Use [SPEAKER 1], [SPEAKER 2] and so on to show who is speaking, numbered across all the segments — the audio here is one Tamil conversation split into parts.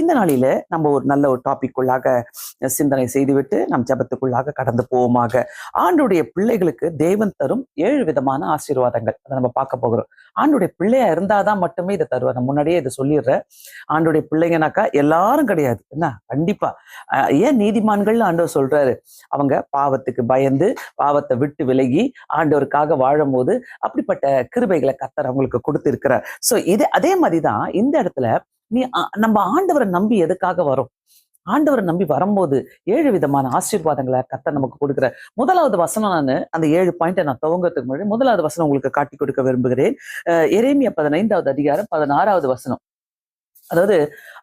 [SPEAKER 1] இந்த நாளில நம்ம ஒரு நல்ல ஒரு டாபிக்குள்ளாக சிந்தனை செய்துவிட்டு நம் ஜெபத்துக்குள்ளாக கடந்து போவோமாக. ஆண்டுடைய பிள்ளைகளுக்கு தேவன் தரும் 7 விதமான ஆசீர்வாதங்கள் அதை நம்ம பார்க்க போகிறோம். ஆண்டுடைய பிள்ளையா இருந்தாதான் மட்டுமே இதை தருவார். நான் முன்னாடியே இதை சொல்லிடுறேன். ஆண்டுடைய பிள்ளைங்கனாக்கா எல்லாரும் கிடையாது, என்ன கண்டிப்பா. ஏன் நீதிமான்கள் ஆண்டவர் சொல்றாரு? அவங்க பாவத்துக்கு பயந்து பாவத்தை விட்டு விலகி ஆண்டவருக்காக வாழும் போது அப்படிப்பட்ட கிருபைகளை கர்த்தர் அவங்களுக்கு கொடுத்திருக்கிறார். சோ இது அதே மாதிரிதான் இந்த இடத்துல நம்ம ஆண்டவரை நம்பி எதுக்காக வரோம்? ஆண்டவரை நம்பி வரும்போது 7 விதமான ஆசீர்வாதங்களை கர்த்தர் நமக்கு கொடுக்கிற முதலாவது வசனம். நான் அந்த 7 பாயிண்ட்டை நான் துவங்கத்துக்கு முன்னாடி முதலாவது வசனம் உங்களுக்கு காட்டி கொடுக்க விரும்புகிறேன். எரேமியா 15வது அதிகாரம் 16வது வசனம். அதாவது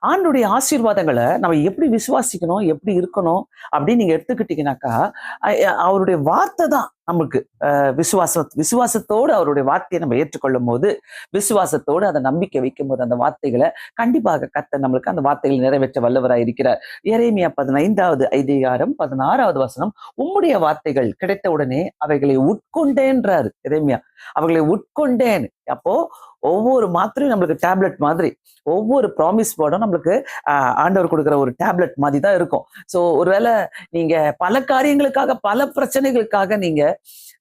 [SPEAKER 1] ஆண்டுடைய ஆசீர்வாதங்களை நம்ம எப்படி விசுவாசிக்கணும், எப்படி இருக்கணும் அப்படின்னு நீங்க எடுத்துக்கிட்டீங்கன்னாக்கா, அவருடைய வார்த்தை தான் நமக்கு விசுவாசத்தோடு அவருடைய வார்த்தையை நம்ம ஏற்றுக்கொள்ளும் போது, விசுவாசத்தோடு அதை நம்பிக்கை வைக்கும் போது அந்த வார்த்தைகளை கண்டிப்பாக கர்த்தர் நம்மளுக்கு அந்த வார்த்தைகளை நிறைவேற்ற வல்லவராய் இருக்கிறார். எரேமியா 15வது அதிகாரம் 16வது வசனம், உம்முடைய வார்த்தைகள் கிடைத்த உடனே அவைகளை உட்கொண்டேன்றாரு எரேமியா. அவைகளை உட்கொண்டேன். அப்போ ஒவ்வொரு மாத்திரையும் நம்மளுக்கு டேப்லெட் மாதிரி, ஒவ்வொரு ப்ராமிஸ் வேர்டும் நம்மளுக்கு ஆண்டவர் கொடுக்குற ஒரு டேப்லெட் மாதிரி தான் இருக்கும். ஸோ ஒருவேளை நீங்க பல காரியங்களுக்காக பல பிரச்சனைகளுக்காக நீங்க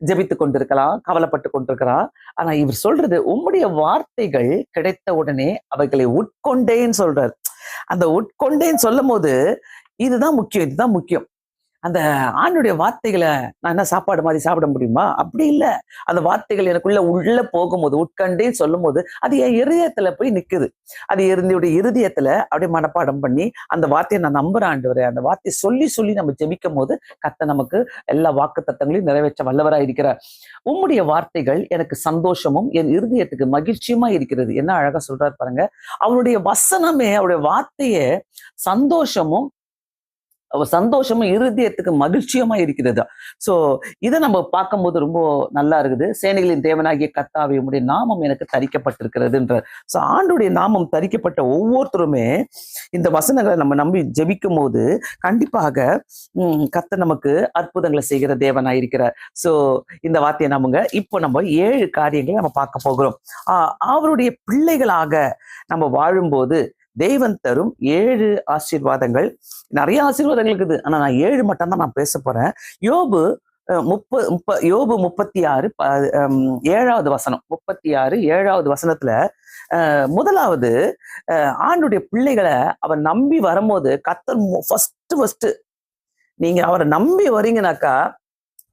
[SPEAKER 1] ஜெபித்து கொண்டிருக்கலாம், கவலைப்பட்டு கொண்டிருக்கலாம். ஆனா இவர் சொல்றது உம்முடைய வார்த்தைகள் கிடைத்த உடனே அவைகளை உட்கொண்டேன்னு சொல்றாரு. அந்த உட்கொண்டேன்னு சொல்லும் போது இதுதான் முக்கியம். அந்த ஆண்டுடைய வார்த்தைகளை நான் என்ன சாப்பாடு மாதிரி சாப்பிட முடியுமா? அப்படி இல்லை. அந்த வார்த்தைகள் எனக்குள்ள உள்ள போகும்போது உட்கண்டேன்னு சொல்லும் போது அது என் இருதயத்துல போய் நிக்குது. அது என்னுடைய இருதயத்துல அப்படியே மனப்பாடம் பண்ணி அந்த வார்த்தையை நான் நம்புறேன் ஆண்டவரே. அந்த வார்த்தையை சொல்லி நம்ம ஜெபிக்கும் போது கர்த்தர் நமக்கு எல்லா வாக்கு தத்தங்களையும் நிறைவேற்ற வல்லவராய் இருக்கிறார். உம்முடைய வார்த்தைகள் எனக்கு சந்தோஷமும் என் இருதயத்துக்கு மகிழ்ச்சியுமா இருக்கிறது. என்ன அழகா சொல்றாரு பாருங்க. அவருடைய வசனமே, அவருடைய வார்த்தையே சந்தோஷமும் இருதயத்துக்கு மகிழ்ச்சியுமா இருக்கிறது. சோ இதை நம்ம பார்க்கும்போது ரொம்ப நல்லா இருக்குது. சேனைகளின் தேவனாகிய கர்த்தாவே உம்முடைய நாமம் எனக்கு தரிக்கப்பட்டிருக்கிறதுன்ற. சோ ஆண்டுடைய நாமம் தரிக்கப்பட்ட ஒவ்வொருத்தருமே இந்த வசனங்களை நம்ம நம்பி ஜெபிக்கும் போது கண்டிப்பாக கர்த்தர் நமக்கு அற்புதங்களை செய்கிற தேவனாயிருக்கிறார். சோ இந்த வார்த்தையை இப்போ நம்ம 7 காரியங்களை நம்ம பார்க்க போகிறோம். அவருடைய பிள்ளைகளாக நம்ம வாழும்போது தேவன் தரும் 7 ஆசீர்வாதங்கள். நிறைய ஆசீர்வாதங்கள் இருக்குது, ஆனா நான் 7 மட்டும் தான் நான் பேச போறேன். யோபு 36 7வது வசனம், 36 7வது வசனத்துல முதலாவது ஆண்டுடைய பிள்ளைகளை அவர் நம்பி வரும்போது கர்த்தர் ஃபர்ஸ்ட் நீங்க அவரை நம்பி வரீங்கனாக்கா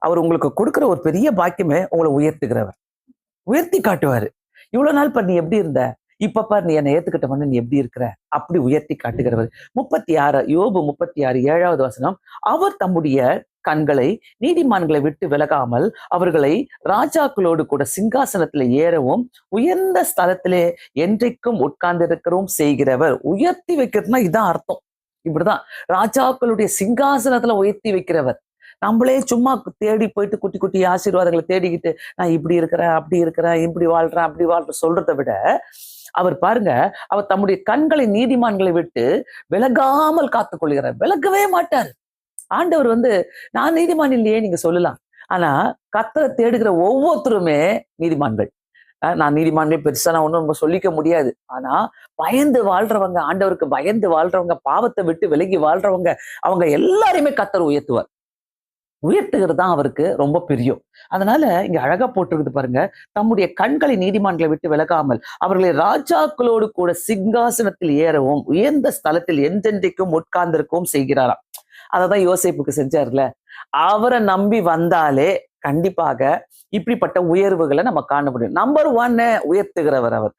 [SPEAKER 1] அவர் உங்களுக்கு கொடுக்குற ஒரு பெரிய பாக்கியமே உங்களை உயர்த்தி காட்டுவாரு. இவ்வளவு நாள் நீ எப்படி இருந்த, இப்ப பாரு நீ என்னை ஏத்துக்கிட்ட பண்ண, நீ எப்படி இருக்கிற, அப்படி உயர்த்தி காட்டுகிறவர். 36 யோபு 36 7வது வசனம், அவர் தம்முடைய கண்களை நீதிமான்களை விட்டு விலகாமல் அவர்களை ராஜாக்களோடு கூட சிங்காசனத்துல ஏறவும் உயர்ந்த ஸ்தலத்திலே என்றைக்கும் உட்கார்ந்திருக்கிறோம் செய்கிறவர். உயர்த்தி வைக்கிறதுனா இதான் அர்த்தம். இப்படிதான் ராஜாக்களுடைய சிங்காசனத்துல உயர்த்தி வைக்கிறவர். நம்மளே சும்மா தேடி போயிட்டு குட்டி குட்டி ஆசீர்வாதங்களை தேடிக்கிட்டு நான் இப்படி இருக்கிறேன், அப்படி இருக்கிறேன், இப்படி வாழ்றேன், அப்படி வாழ்றேன் சொல்றதை விட அவர் பாருங்க, அவர் தம்முடைய கண்களை நீதிமான்களை விட்டு விலகாமல் காத்துக்கொள்கிறார். விலகவே மாட்டார். ஆண்டவர் நான் நீதிமான் இல்லையே நீங்க சொல்லலாம், ஆனா கர்த்தரை தேடுகிற ஒவ்வொருத்தருமே நீதிமான்கள். நான் நீதிமான்கள் பெருசா நான் ஒன்றும் நம்ம சொல்லிக்க முடியாது. ஆனா பயந்து வாழ்றவங்க, ஆண்டவருக்கு பயந்து வாழ்றவங்க, பாவத்தை விட்டு விலகி வாழ்றவங்க, அவங்க எல்லாரையுமே கர்த்தர் உயர்த்துகிறது தான் அவருக்கு ரொம்ப பிரியம். அதனால இங்க அழகா போட்டிருக்குது பாருங்க, தம்முடைய கண்களை நீதிமான்களை விட்டு விலகாமல் அவர்களை ராஜாக்களோடு கூட சிங்காசனத்தில் ஏறவும் உயர்ந்த ஸ்தலத்தில் என்றென்றைக்கும் உட்கார்ந்திருக்கவும் செய்கிறாராம். அததான் யோசேப்புக்கு செஞ்சார்ல. அவரை நம்பி வந்தாலே கண்டிப்பாக இப்படிப்பட்ட உயர்வுகளை நம்ம காண முடியும். நம்பர் 1 உயர்த்துகிறவர் அவர்.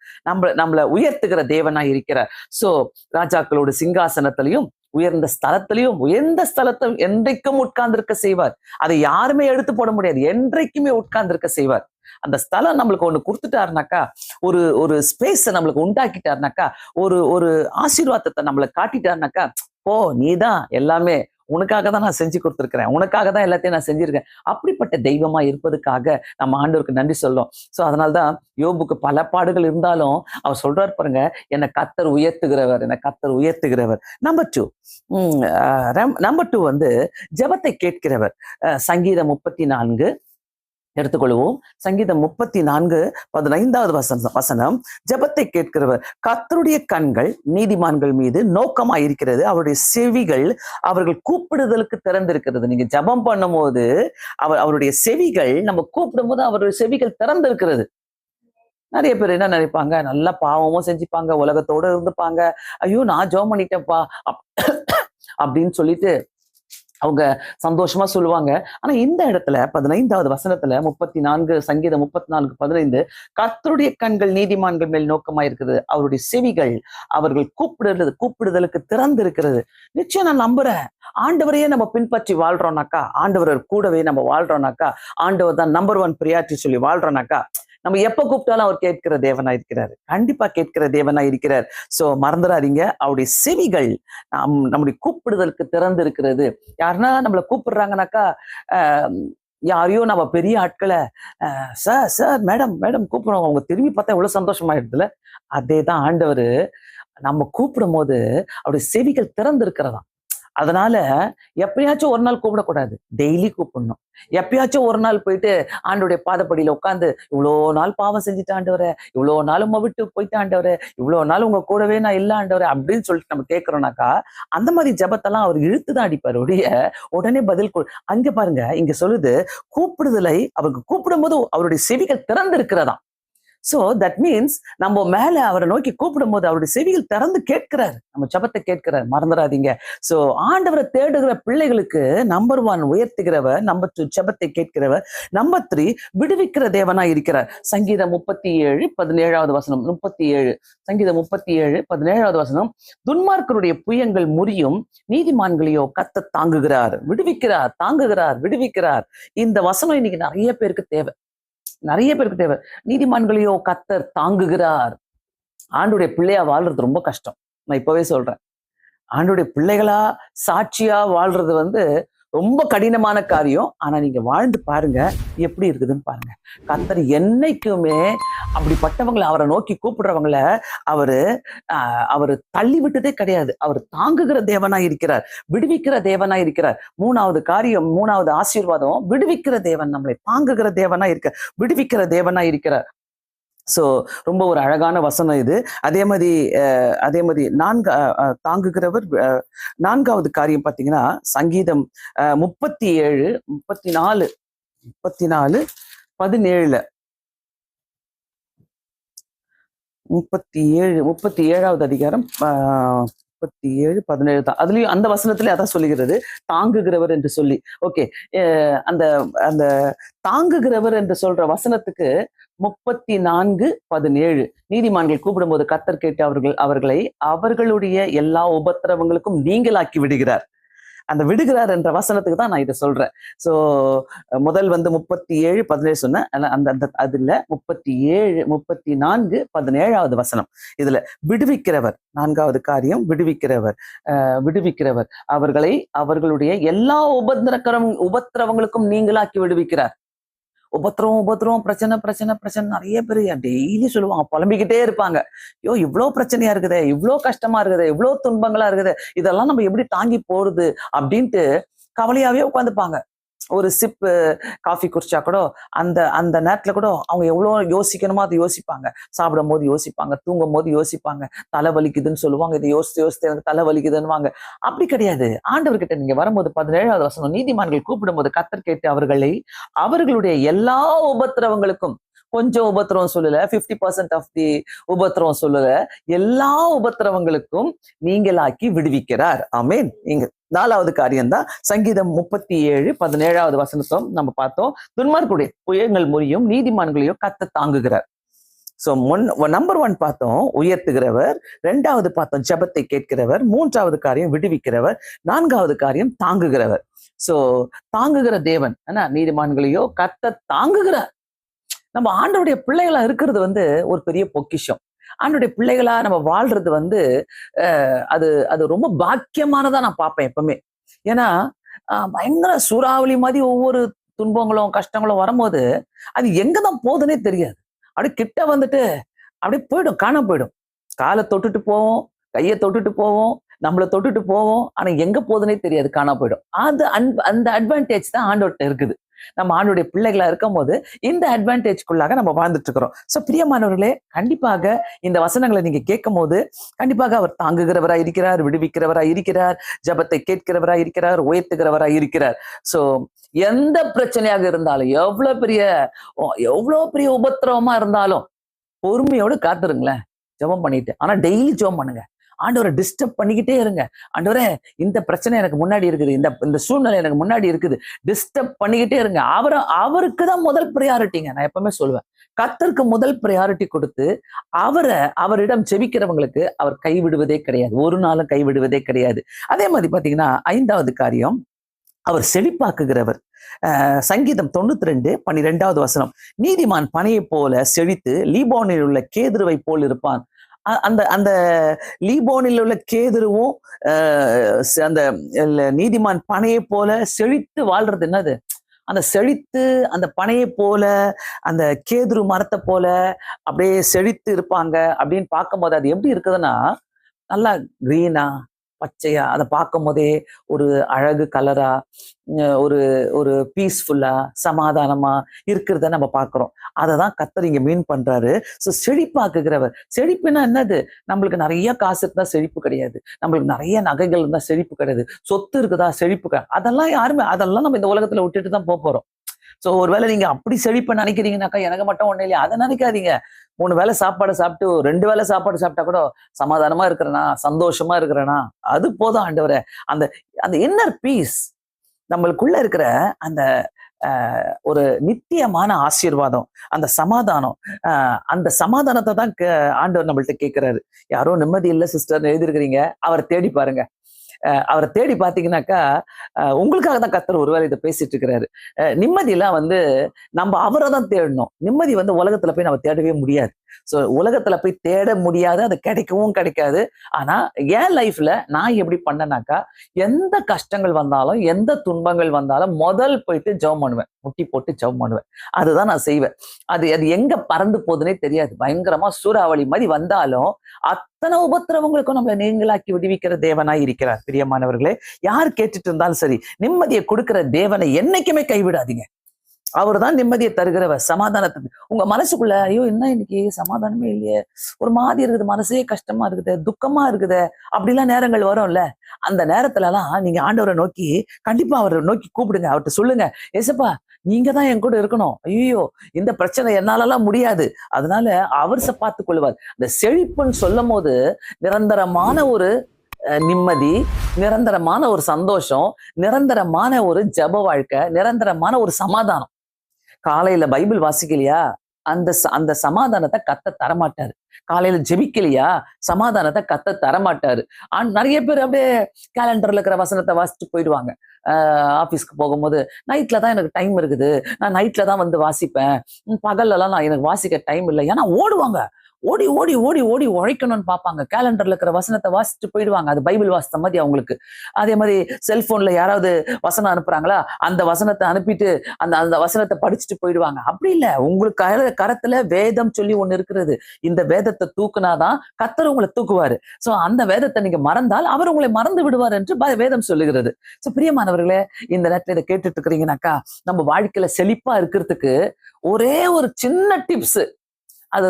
[SPEAKER 1] நம்மளை உயர்த்துகிற தேவனா இருக்கிறார். சோ ராஜாக்களோட சிங்காசனத்திலையும் உயர்ந்த ஸ்தலத்தை என்றைக்கும் உட்கார்ந்திருக்க செய்வார். அதை யாருமே எடுத்து போட முடியாது. என்றைக்குமே உட்கார்ந்திருக்க செய்வார். அந்த ஸ்தலம் நம்மளுக்கு ஒண்ணு கொடுத்துட்டாருனாக்கா, ஒரு ஸ்பேஸ் நம்மளுக்கு உண்டாக்கிட்டாருனாக்கா, ஒரு ஆசீர்வாதத்தை நம்மளை காட்டிட்டாருனாக்கா, நீதான் எல்லாமே, உனக்காக தான் நான் செஞ்சு கொடுத்துருக்கிறேன், உனக்காக தான் எல்லாத்தையும் நான் செஞ்சிருக்கேன். அப்படிப்பட்ட தெய்வமா இருப்பதுக்காக நம்ம ஆண்டவருக்கு நன்றி சொல்லும். சோ அதனால்தான் யோபுக்கு பல பாடுகள் இருந்தாலும் அவர் சொல்றாரு பாருங்க, என்னை கர்த்தர் உயர்த்துகிறவர். நம்பர் 2 ஜெபத்தை கேட்கிறவர். சங்கீதம் 34 எடுத்துக்கொள்வோம். சங்கீதம் 34:15 வசனம், ஜெபத்தை கேட்கிறவர் கர்த்தருடைய கண்கள் நீதிமான்கள் மீது நோக்கமாயிருக்கிறது, அவருடைய செவிகள் அவர்கள் கூப்பிடுதலுக்கு திறந்திருக்கிறது. நீங்க ஜெபம் பண்ணும் போது அவருடைய செவிகள், நம்ம கூப்பிடும் போது அவருடைய செவிகள் திறந்திருக்கிறது. நிறைய பேர் என்ன நினைப்பாங்க, நல்லா பாவமும் செஞ்சுப்பாங்க, உலகத்தோட இருந்துப்பாங்க, ஐயோ நான் ஜெபம் பண்ணிட்டேன்ப்பா அப்படின்னு சொல்லிட்டு அவங்க சந்தோஷமா சொல்லுவாங்க. ஆனா இந்த இடத்துல 15வது வசனத்துல சங்கீதம் 34:15, கர்த்தருடைய கண்கள் நீதிமான்கள் மேல் நோக்கமா இருக்குது, அவருடைய செவிகள் அவர்கள் கூப்பிடுதலுக்கு திறந்து இருக்கிறது. நிச்சயம் நான் நம்புறேன், ஆண்டவரையே நம்ம பின்பற்றி வாழ்றோம்னாக்கா, ஆண்டவர் கூடவே நம்ம வாழ்றோம்னாக்கா, ஆண்டவர் தான் நம்பர் 1 பிரியாரிட்டி சொல்லி வாழ்றோம்னாக்கா, நம்ம எப்ப கூப்பிட்டாலும் அவர் கேட்கிற தேவனா இருக்கிறாரு. கண்டிப்பா கேட்கிற தேவனா இருக்கிறார். சோ மறந்துடாதீங்க, அவருடைய செவிகள் நம்முடைய கூப்பிடுதலுக்கு திறந்து இருக்கிறது. யாருன்னா நம்மளை கூப்பிடுறாங்கனாக்கா, யாரையோ நம்ம பெரிய ஆட்களை சார் சார் மேடம் மேடம் கூப்பிடுறோம், அவங்க திரும்பி பார்த்தா எவ்வளவு சந்தோஷமாயிடுதுல. அதே தான் ஆண்டவர் நம்ம கூப்பிடும் போது அவருடைய செவிகள் திறந்து இருக்கிறதா. அதனால எப்பயாச்சும் ஒரு நாள் கூப்பிடக்கூடாது, டெய்லி கூப்பிடணும். எப்பயாச்சும் ஒரு நாள் போயிட்டு ஆண்டோடைய பாதப்படியில உட்காந்து, இவ்வளோ நாள் பாவம் செஞ்சுட்டு ஆண்டவரே, இவ்வளோ நாள் உங்க விட்டு போயிட்டு ஆண்டவரே, இவ்வளோ நாள் உங்க கூடவே நான் இல்ல ஆண்டவரே அப்படின்னு சொல்லிட்டு நம்ம கேட்கிறோம்னாக்கா, அந்த மாதிரி ஜெபத்தெல்லாம் அவர் இழுத்துதான் அடிப்பார் ஒழிய உடனே பதில் அங்க பாருங்க, இங்க சொல்லுது கூப்பிடுதலை அவருக்கு கூப்பிடும் போது அவருடைய செவிகள் திறந்து இருக்கிறதா. சோ தட் மீன்ஸ் நம்ம மேல அவரை நோக்கி கூப்பிடும் போது அவருடைய செவிகள் திறந்து கேட்கிறார், நம்ம ஜெபத்தை கேட்கிறார். மறந்துடாதீங்க. சோ ஆண்டவரை தேடுகிற பிள்ளைகளுக்கு நம்பர் 1 உயர்த்துகிறவர், நம்பர் 2 ஜெபத்தை கேட்கிறவர், நம்பர் 3 விடுவிக்கிற தேவனா இருக்கிறார். சங்கீதம் 37:17 வசனம், 37 சங்கீதம் 37:17 வசனம், துன்மார்க்கருடைய புயங்கள் முறியும், நீதிமான்களையோ கர்த்தர் தாங்குகிறார், விடுவிக்கிறார், தாங்குகிறார், விடுவிக்கிறார். இந்த வசனம் இன்னைக்கு நிறைய பேருக்கு தேவை, நிறைய பேருக்கு தேவை. நீதிமான்களையோ கர்த்தர் தாங்குகிறார். ஆண்டுடைய பிள்ளையா வாழ்றது ரொம்ப கஷ்டம், நான் இப்பவே சொல்றேன். ஆண்டுடைய பிள்ளைகளா சாட்சியா வாழ்றது ரொம்ப கடினமான காரியம். ஆனா நீங்க வாழ்ந்து பாருங்க, எப்படி இருக்குதுன்னு பாருங்க. கர்த்தர் என்னைக்குமே அப்படிப்பட்டவங்களை, அவரை நோக்கி கூப்பிடுறவங்கள அவரு தள்ளி விட்டதே கிடையாது. அவர் தாங்குகிற தேவனா இருக்கிறார், விடுவிக்கிற தேவனா இருக்கிறார். 3வது காரியம், 3வது ஆசீர்வாதம், விடுவிக்கிற தேவன், நம்மளை தாங்குகிற தேவனா இருக்க, விடுவிக்கிற தேவனா இருக்கிறார். சோ ரொம்ப ஒரு அழகான வசனம் இது. அதே மாதிரி தாங்குகிறவர். 4வது காரியம் பாத்தீங்கன்னா, சங்கீதம் 34 17 37வது அதிகாரம் 37:17 தான். அதுலயும் அந்த வசனத்திலே அதான் சொல்லுகிறது, தாங்குகிறவர் என்று சொல்லி. ஓகே, அந்த அந்த தாங்குகிறவர் என்று சொல்ற வசனத்துக்கு 34:17, நீதிமான்கள் கூப்பிடும்போது கர்த்தர் கேட்டு அவர்களை அவர்களுடைய எல்லா உபத்திரவங்களுக்கும் நீங்களாக்கி விடுகிறார். அந்த விடுகிறார் என்ற வசனத்துக்கு தான் நான் இதை சொல்றேன். சோ முதல் 37:17 சொன்னேன். அந்த அதுல 34:17 வசனம், இதுல விடுவிக்கிறவர், 4வது காரியம் விடுவிக்கிறவர். விடுவிக்கிறவர் அவர்களை அவர்களுடைய எல்லா உபத்திரவங்களுக்கும் நீங்களாக்கி விடுவிக்கிறார். உபத்திரம் பிரச்சனை நிறைய பேர் டெய்லி சொல்லுவாங்க, புலம்பிக்கிட்டே இருப்பாங்க. ஐயோ இவ்வளவு பிரச்சனையா இருக்குது, இவ்வளவு கஷ்டமா இருக்குது, இவ்வளவு துன்பங்களா இருக்குது, இதெல்லாம் நம்ம எப்படி தாங்கி போறது அப்படின்ட்டு கவலையாவே உட்காந்துப்பாங்க. ஒரு சிப் காஃபி குடிச்சா கூட அந்த நேரத்துல கூட அவங்க எவ்வளவு யோசிக்கணுமோ அதை யோசிப்பாங்க. சாப்பிடும் போது யோசிப்பாங்க, தூங்கும் போது யோசிப்பாங்க, தலை வலிக்குதுன்னு சொல்லுவாங்க, இதை யோசித்து எனக்கு தலை வலிக்குதுன்னு. அப்படி கிடையாது. ஆண்டவர்கிட்ட நீங்க வரும்போது 17வது வசனம், நீதிமான்கள் கூப்பிடும் போது கர்த்தர் கேட்டு அவர்களுடைய எல்லா உபத்திரவங்களுக்கும், கொஞ்சம் உபத்திரவம் சொல்லல, 50% ஆஃப் தி உபத்திரவம் சொல்லல, எல்லா உபத்திரவங்களுக்கும் நீங்களாக்கி விடுவிக்கிறார். ஆமென். நீங்க 4வது காரியம் தான் சங்கீதம் 37:17 வசனத்தும் நம்ம பார்த்தோம். துன்மார்க்குடைய புயங்கள் முறியும், நீதிமான்களையோ கர்த்தர் தாங்குகிறார். சோ நம்பர் 1 பார்த்தோம், உயர்த்துகிறவர். 2வது பார்த்தோம், ஜெபத்தை கேட்கிறவர். 3வது காரியம் விடுவிக்கிறவர். 4வது காரியம் தாங்குகிறவர். சோ தாங்குகிற தேவன், நீதிமான்களையோ கர்த்தர் தாங்குகிறார். நம்ம ஆண்டவருடைய பிள்ளைகளா இருக்கிறது ஒரு பெரிய பொக்கிஷம். ஆண்டவருடைய பிள்ளைகளா நம்ம வாழ்றது அது ரொம்ப பாக்கியமானதா நான் பார்ப்பேன் எப்பவுமே. ஏன்னா பயங்கர சூறாவளி மாதிரி ஒவ்வொரு துன்பங்களும் கஷ்டங்களும் வரும்போது அது எங்கதான் போகுதுன்னே தெரியாது. அப்படியே கிட்ட அப்படியே போயிடும், காணாம போயிடும். காலை தொட்டுட்டு போவோம், கையை தொட்டுட்டு போவோம், நம்மளை தொட்டுட்டு போவோம், ஆனா எங்க போகுதுன்னே தெரியாது, காணாம போயிடும். அந்த அட்வான்டேஜ் தான் ஆண்டவர்கிட்ட இருக்குது. நம்ம ஆண்டுடைய பிள்ளைகளா இருக்கும் போது இந்த அட்வான்டேஜ்க்குள்ளாக நம்ம வாழ்ந்துட்டு இருக்கிறோம். ஸோ பிரியமானவர்களே, கண்டிப்பாக இந்த வசனங்களை நீங்க கேட்கும் போது கண்டிப்பாக அவர் தாங்குகிறவராய் இருக்கிறார், விடுவிக்கிறவராய் இருக்கிறார், ஜெபத்தை கேட்கிறவராய் இருக்கிறார், உயர்த்துகிறவராய் இருக்கிறார். ஸோ எந்த பிரச்சனையாக இருந்தாலும், எவ்வளவு பெரிய உபத்திரவமா இருந்தாலும் பொறுமையோடு காத்துருங்களேன், ஜெபம் பண்ணிட்டு. ஆனா டெய்லி ஜெபம் பண்ணுங்க. ஆண்டவரை டிஸ்டர்ப் பண்ணிக்கிட்டே இருங்க. ஆண்டவரே, இந்த பிரச்சனை எனக்கு முன்னாடி இருக்குது, இந்த சூழ்நிலை எனக்கு முன்னாடி இருக்குது, டிஸ்டர்ப் பண்ணிக்கிட்டே இருங்க. அவருக்கு தான் முதல் ப்ரையாரிட்டிங்க. நான் எப்பவுமே சொல்லுவேன், கர்த்தருக்கு முதல் ப்ரையாரிட்டி கொடுத்து அவரிடம் ஜெபிக்கிறவங்களுக்கு அவர் கைவிடுவதே கிடையாது, ஒரு நாளும் கைவிடுவதே கிடையாது. அதே மாதிரி பாத்தீங்கன்னா 5வது காரியம், அவர் செழிப்பாக்குகிறவர். சங்கீதம் 92:12 வசனம், நீதிமான் பனையை போல செழித்து லீபோனில் உள்ள கேதுருவை போல் இருப்பான். அந்த அந்த லீபோனில் உள்ள கேதுருவும் அந்த நீதிமான் பனையை போல செழித்து வாழ்றது என்னது? அந்த செழித்து அந்த பனையை போல அந்த கேதுரு மரத்தை போல அப்படியே செழித்து இருப்பாங்க அப்படின்னு பார்க்கும்போது அது எப்படி இருக்குதுன்னா, நல்லா கிரீனா பச்சையா அதை பார்க்கும் போதே ஒரு அழகு கலரா, ஒரு ஒரு பீஸ்ஃபுல்லா சமாதானமா இருக்கிறத நம்ம பார்க்கிறோம். அதை தான் கர்த்தர் இங்க மீன் பண்றாரு. ஸோ செழிப்பாக்குகிறவர். செழிப்புன்னா என்னது? நம்மளுக்கு நிறைய காசு இருந்தா செழிப்பு கிடையாது, நம்மளுக்கு நிறைய நகைகள் இருந்தா செழிப்பு கிடையாது, சொத்து இருக்குதா செழிப்பு அதெல்லாம் நம்ம இந்த உலகத்துல விட்டுட்டு தான் போறோம். ஸோ ஒருவேளை நீங்க அப்படி செழிப்பை நினைக்கிறீங்கன்னாக்கா, எனக்கு மட்டும் ஒண்ணு இல்லையா, அதை நினைக்காதீங்க. 3 வேளை சாப்பாடு சாப்பிட்டு 2 வேளை சாப்பாடு சாப்பிட்டா கூட சமாதானமா இருக்கிறேனா, சந்தோஷமா இருக்கிறேனா, அது போதும் ஆண்டவரே. அந்த அந்த இன்னர் பீஸ், நம்மளுக்குள்ள இருக்கிற அந்த ஒரு நித்தியமான ஆசீர்வாதம், அந்த சமாதானம், அந்த சமாதானத்தை தான் ஆண்டவர் நம்மள்ட்ட கேட்கிறாரு. யாரோ நிம்மதி இல்லை சிஸ்டர் எழுதிருக்கிறீங்க, அவரை தேடி பாருங்க. அவரை தேடி பார்த்தீங்கன்னாக்கா, உங்களுக்காக தான் கர்த்தர் ஒருவேளை இதை பேசிட்டு இருக்கிறாரு. நிம்மதியெல்லாம் நம்ம அவரை தான் தேடணும். நிம்மதி உலகத்துல போய் நம்ம தேடவே முடியாது. ஸோ உலகத்துல போய் தேட முடியாது, அது கிடைக்கவும் கிடைக்காது. ஆனா என் லைஃப்ல நான் எப்படி பண்ணேனாக்கா, எந்த கஷ்டங்கள் வந்தாலும் எந்த துன்பங்கள் வந்தாலும் முதல் போயிட்டு ஜெபம் பண்ணுவேன், முட்டி போட்டு ஜெபம் பண்ணுவேன். அதுதான் நான் செய்வேன். அது எங்க பறந்து போகுதுன்னே தெரியாது. பயங்கரமா சூறாவளி மாதிரி வந்தாலும் அத்தனை உபத்திரவங்களுக்கும் நம்மளை நீங்களாக்கி விடுவிக்கிற தேவனாய் இருக்கிறார். பிரியமானவர்களே, யார் கேட்டுட்டு இருந்தாலும் சரி, நிம்மதியை கொடுக்கிற தேவனை என்னைக்குமே கைவிடாதீங்க. அவர் தான் நிம்மதியை தருகிறவர், சமாதானத்துக்கு. உங்க மனசுக்குள்ள ஐயோ என்ன இன்னைக்கு சமாதானமே இல்லையே, ஒரு மாதிரி இருக்குது, மனசே கஷ்டமா இருக்குது, துக்கமா இருக்குது, அப்படிலாம் நேரங்கள் வரும்ல. அந்த நேரத்துல எல்லாம் நீங்க ஆண்டவரை நோக்கி, கண்டிப்பா அவரை நோக்கி கூப்பிடுங்க. அவர்கிட்ட சொல்லுங்க, ஏசப்பா நீங்க தான் என் கூட இருக்கணும், ஐயோ இந்த பிரச்சனை என்னாலலாம் முடியாது. அதனால அவர் பார்த்துக் கொள்வார். இந்த செழிப்புன்னு சொல்லும் போது நிரந்தரமான ஒரு நிம்மதி, நிரந்தரமான ஒரு சந்தோஷம், நிரந்தரமான ஒரு ஜெப வாழ்க்கை, நிரந்தரமான ஒரு சமாதானம். காலையில பைபிள் வாசிக்கலையா, அந்த சமாதானத்தை கர்த்தர் தரமாட்டாரு. காலையில ஜெபிக்கலையா, சமாதானத்தை கர்த்தர் தரமாட்டாரு. நிறைய பேர் அப்படியே கேலண்டர்ல இருக்கிற வசனத்தை வாசிச்சுட்டு போயிடுவாங்க. ஆபீஸ்க்கு போகும்போது, நைட்ல தான் எனக்கு டைம் இருக்குது, நான் நைட்ல தான் வாசிப்பேன், பகல்ல எல்லாம் எனக்கு வாசிக்க டைம் இல்லை. ஏன்னா ஓடுவாங்க, ஓடி ஓடி ஓடி ஓடி உழைக்கணும்னு பார்ப்பாங்க. கேலண்டர்ல இருக்கிற வசனத்தை வாசிச்சுட்டு போயிடுவாங்க. அது பைபிள் வாசித்த மாதிரி அவங்களுக்கு. அதே மாதிரி செல்போன்ல யாராவது வசனம் அனுப்புறாங்களா, அந்த வசனத்தை அனுப்பிட்டு அந்த வசனத்தை படிச்சுட்டு போயிடுவாங்க. அப்படி இல்லை, உங்களுக்கு கரத்துல வேதம் சொல்லி ஒண்ணு இருக்கிறது. இந்த வேதத்தை தூக்குனாதான் கர்த்தர் உங்களை தூக்குவாரு. சோ அந்த வேதத்தை நீங்க மறந்தால் அவர் உங்களை மறந்து விடுவார் என்று வேதம் சொல்லுகிறது. சோ பிரியமானவர்களே, இந்த நேரத்துல இதை கேட்டுட்டு இருக்கிறீங்கன்னாக்கா, நம்ம வாழ்க்கையில செழிப்பா இருக்கிறதுக்கு ஒரே ஒரு சின்ன டிப்ஸ். அது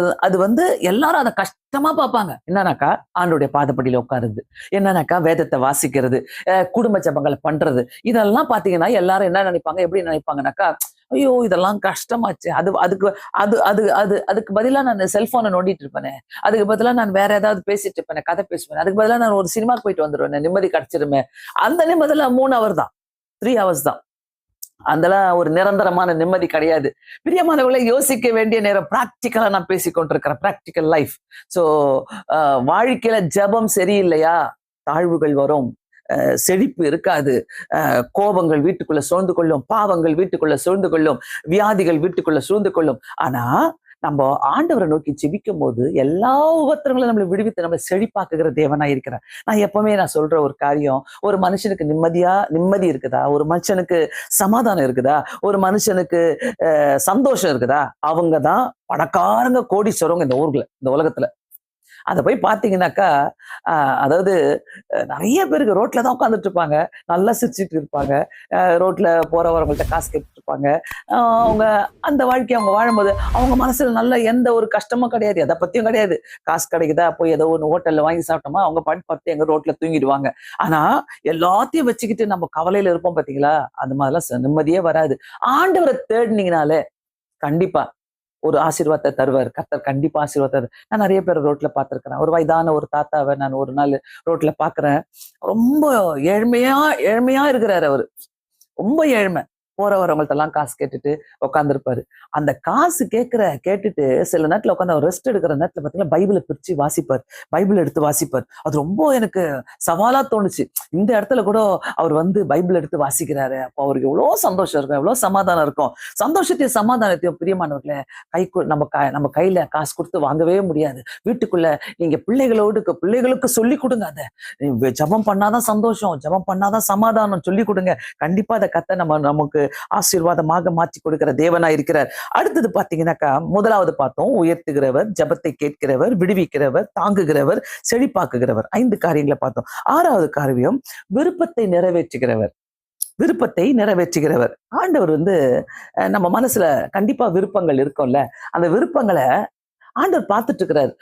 [SPEAKER 1] எல்லாரும் அதை கஷ்டமா பார்ப்பாங்க. என்னன்னாக்கா, ஆண்டோடைய பாதப்படியில உட்காருது, என்னன்னாக்கா வேதத்தை வாசிக்கிறது, குடும்ப ஜெபங்களை பண்றது. இதெல்லாம் பாத்தீங்கன்னா எல்லாரும் என்ன நினைப்பாங்க, எப்படி நினைப்பாங்கன்னாக்கா, ஐயோ இதெல்லாம் கஷ்டமாச்சு, அதுக்கு பதிலா நான் செல்போனை நோண்டிட்டு இருப்பேனே, அதுக்கு பதிலா நான் வேற ஏதாவது பேசிட்டு இருப்பேன், கதை பேசுவேன், அதுக்கு பதிலா நான் ஒரு சினிமாக்கு போயிட்டு வந்துருவேன், நிம்மதி கிடைச்சிருமே. அந்த நிம்மதியில 3 hours தான், 3 hours தான். அதெல்லாம் ஒரு நிரந்தரமான நிம்மதி கிடையாது. பிரியமானவர்களை, யோசிக்க வேண்டிய நேரம். பிராக்டிக்கலா நான் பேசிக்கொண்டிருக்கிறேன், பிராக்டிக்கல் லைஃப். சோ வாழ்க்கையில ஜெபம் சரியில்லையா, தாழ்வுகள் வரும், செழிப்பு இருக்காது, கோபங்கள் வீட்டுக்குள்ள சூழ்ந்து கொள்ளும், பாவங்கள் வீட்டுக்குள்ள சூழ்ந்து கொள்ளும், வியாதிகள் வீட்டுக்குள்ள சூழ்ந்து கொள்ளும். ஆனா நம்ம ஆண்டவரை நோக்கி ஜெபிக்கும் போது எல்லா உபத்திரங்களும் நம்மளை விடுவித்து நம்மளை செழிப்பாக்குகிற தேவனா இருக்கிறார். நான் எப்பவுமே சொல்ற ஒரு காரியம், ஒரு மனுஷனுக்கு நிம்மதி இருக்குதா, ஒரு மனுஷனுக்கு சமாதானம் இருக்குதா, ஒரு மனுஷனுக்கு சந்தோஷம் இருக்குதா, அவங்கதான் பணக்காரங்க, கோடீஸ்வரங்க இந்த உலகத்துல. அதை போய் பார்த்தீங்கன்னாக்கா அதாவது நிறைய பேருக்கு ரோட்ல தான் உட்காந்துட்டு இருப்பாங்க, நல்லா சிரிச்சுட்டு இருப்பாங்க, ரோட்ல போறவங்கள்ட்ட காசு கேட்டுட்டு இருப்பாங்க. அவங்க அந்த வாழ்க்கையை அவங்க வாழும்போது அவங்க மனசுல நல்ல எந்த ஒரு கஷ்டமும் கிடையாது, எதை பத்தியும் கிடையாது. காசு கிடைக்குதா, போய் ஏதோ ஒன்று ஹோட்டல்ல வாங்கி சாப்பிட்டோமா அவங்க பாட்டு பார்த்து எங்க ரோட்ல தூங்கிடுவாங்க. ஆனா எல்லாத்தையும் வச்சுக்கிட்டு நம்ம கவலையில இருப்போம் பாத்தீங்களா, அந்த மாதிரிலாம் நிம்மதியே வராது. ஆண்டவரை தேடினீங்கனாலே கண்டிப்பா ஒரு ஆசீர்வாதத்தை தருவார். கர்த்தர் கண்டிப்பா ஆசீர்வாதம். நான் நிறைய பேர் ரோட்ல பார்த்திருக்கிறேன். ஒரு வயதான ஒரு தாத்தாவை நான் ஒரு நாள் ரோட்ல பாக்குறேன். ரொம்ப ஏழ்மையா ஏழ்மையா இருக்கிறாரு அவரு. ரொம்ப ஏழ்மை. போற வரவங்கள்ட்ட எல்லாம் காசு கேட்டுட்டு உட்காந்துருப்பாரு. அந்த காசு கேட்டுட்டு சில நேரத்துல உட்காந்து அவர் ரெஸ்ட் எடுக்கிற நேரத்துல பாத்தீங்கன்னா பைபிளை பிரிச்சு வாசிப்பார். பைபிள் எடுத்து வாசிப்பார். அது ரொம்ப எனக்கு சவாலா தோணுச்சு. இந்த இடத்துல கூட அவர் வந்து பைபிள் எடுத்து வாசிக்கிறாரு. அப்போ அவருக்கு எவ்வளவு சந்தோஷம் இருக்கும், எவ்வளவு சமாதானம் இருக்கும். சந்தோஷத்தையும் சமாதானத்தையும் பிரியமானவர்களே நம்ம கையில காசு கொடுத்து வாங்கவே முடியாது. வீட்டுக்குள்ள நீங்க பிள்ளைகளுக்கு சொல்லி கொடுங்க. அதை ஜபம் பண்ணாதான் சந்தோஷம், ஜபம் பண்ணாதான் சமாதானம் சொல்லி கொடுங்க. கண்டிப்பா அதை கத்த நமக்கு ஆசீர்வாதமாக மாற்றி கொடுக்கிற தேவனா இருக்கிறார். அடுத்தது பாத்தீங்கன்னாக்கா முதலாவது பார்த்தோம், உயர்த்துகிறவர், ஜபத்தை கேட்கிறவர், விடுவிக்கிறவர், தாங்குகிறவர், செழிப்பாக்குகிறவர். 5 காரியங்களை பார்த்தோம். 6வது காரியம் விருப்பத்தை நிறைவேற்றுகிறவர். விருப்பத்தை நிறைவேற்றுகிறவர். ஆண்டவர் வந்து நம்ம மனசுல கண்டிப்பா விருப்பங்கள் இருக்கும்ல, அந்த விருப்பங்களை ஆண்டவர் பார்த்துட்டு இருக்கிறார்.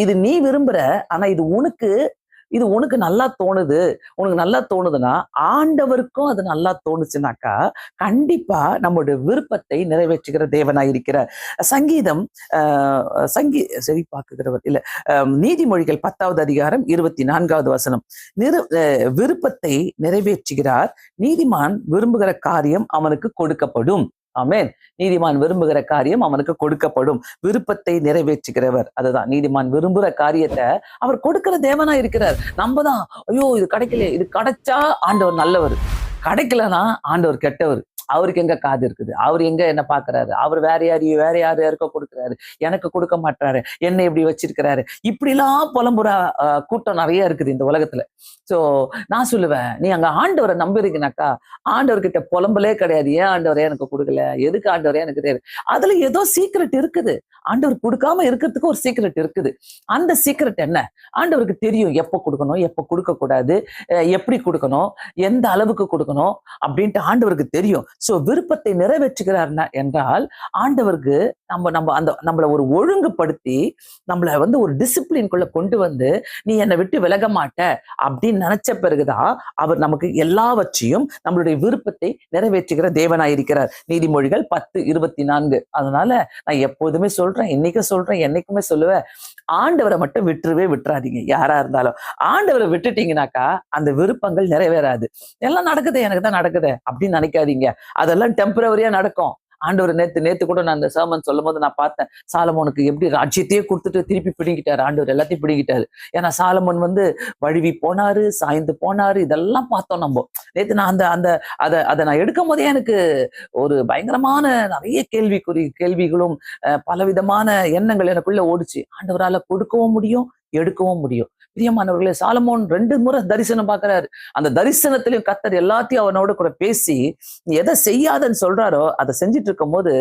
[SPEAKER 1] இது நீ விரும்புற, ஆனா இது உனக்கு நல்லா தோணுது. உனக்கு நல்லா தோணுதுன்னா ஆண்டவருக்கும் அது நல்லா தோணுச்சுனாக்கா கண்டிப்பா நம்முடைய விருப்பத்தை நிறைவேற்றுகிற தேவனாய் இருக்கிறார். சங்கீதம் செழிப்பாக்குகிறவர் இல்ல, நீதிமொழிகள் 10வது அதிகாரம் 24வது வசனம். விருப்பத்தை நிறைவேற்றுகிறார், நீதிமான் விரும்புகிற காரியம் அவனுக்கு கொடுக்கப்படும். ஆமென். நீதிமான் விரும்புகிற காரியம் அவனுக்கு கொடுக்கப்படும். விருப்பத்தை நிறைவேற்றுகிறவர், அதுதான் நீதிமான் விரும்புகிற காரியத்தை அவர் கொடுக்கிற தேவனா இருக்கிறார். நம்ம தான் ஐயோ இது கிடைக்கல, இது கிடைச்சா ஆண்டவர் நல்லவர், கிடைக்கலன்னா ஆண்டவர் கெட்டவர். அவருக்கு எங்க காது இருக்குது, அவர் எங்க என்ன பாக்குறாரு, அவர் வேற யாருக்கோ கொடுக்குறாரு, எனக்கு கொடுக்க மாட்டாரு, என்ன இப்படி வச்சிருக்கிறாரு, இப்படிலாம் புலம்புற கூட்டம் நிறைய இருக்குது இந்த உலகத்துல. சோ நான் சொல்லுவேன், நீ அங்க ஆண்டவரை நம்புறீங்கனாக்கா ஆண்டவர்கிட்ட புலம்பலே கிடையாது. ஏன் ஆண்டவரே எனக்கு கொடுக்கல, எதுக்கு ஆண்டவரே எனக்கு தெரியாது. அதுல ஏதோ சீக்ரெட் இருக்குது. ஆண்டவர் கொடுக்காம இருக்கிறதுக்கு ஒரு சீக்ரெட் இருக்குது. அந்த சீக்ரெட் என்ன? ஆண்டவருக்கு தெரியும் எப்ப கொடுக்கணும், எப்ப கொடுக்க கூடாது, எப்படி கொடுக்கணும், எந்த அளவுக்கு கொடுக்கணும் அப்படின்ட்டு ஆண்டவருக்கு தெரியும். சோ விருப்பத்தை நிறைவேற்றுகிறார் என்றால் ஆண்டவருக்கு நம்மளை ஒரு ஒழுங்குபடுத்தி நம்மளை வந்து ஒரு டிசிப்ளின்குள்ள கொண்டு வந்து நீ என்னை விட்டு விலக மாட்ட அப்படின்னு நினைச்ச பிறகுதான் அவர் நமக்கு எல்லாவற்றையும் நம்மளுடைய விருப்பத்தை நிறைவேற்றுகிற தேவனாயிருக்கிறார். நீதிமொழிகள் 10:24. அதனால நான் எப்போதுமே சொல்றேன், இன்னைக்கும் சொல்றேன், என்னைக்குமே சொல்லுவேன், ஆண்டவரை மட்டும் விட்டுறாதீங்க. யாரா இருந்தாலும் ஆண்டவரை விட்டுட்டீங்கன்னாக்கா அந்த விருப்பங்கள் நிறைவேறாது. எல்லாம் நடக்குது, எனக்கு தான் நடக்குது அப்படின்னு நினைக்காதீங்க. அதெல்லாம் டெம்பரவரியா நடக்கும். ஆண்டவர் நேத்து கூட நான் அந்த சர்மன் சொல்லும் போது நான் பார்த்தேன், சாலமோனுக்கு எப்படி ராஜ்யத்தையே கொடுத்துட்டு திருப்பி பிடிங்கிட்டாரு. ஆண்டவர் எல்லாத்தையும் பிடிங்கிட்டாரு. ஏன்னா சாலமோன் வந்து வழுவி போனாரு, சாய்ந்து போனாரு, இதெல்லாம் பார்த்தோம் நம்ம. நேத்து நான் அதை நான் எடுக்கும் போதே எனக்கு ஒரு பயங்கரமான நிறைய கேள்விகளும் பலவிதமான எண்ணங்கள் எனக்குள்ள ஓடிச்சு. ஆண்டவரால கொடுக்கவும் முடியும், எடுக்கவும் முடியும். பிரியமானவர்களே, சாலமோன் 2 முறை தரிசனம் பார்க்கிறாரு. அந்த தரிசனத்திலையும் கர்த்தர் எல்லாத்தையும் அவனோட கூட பேசி நீ எதை செய்யாதன்னு சொல்றாரோ அதை செஞ்சுட்டு இருக்கும் போது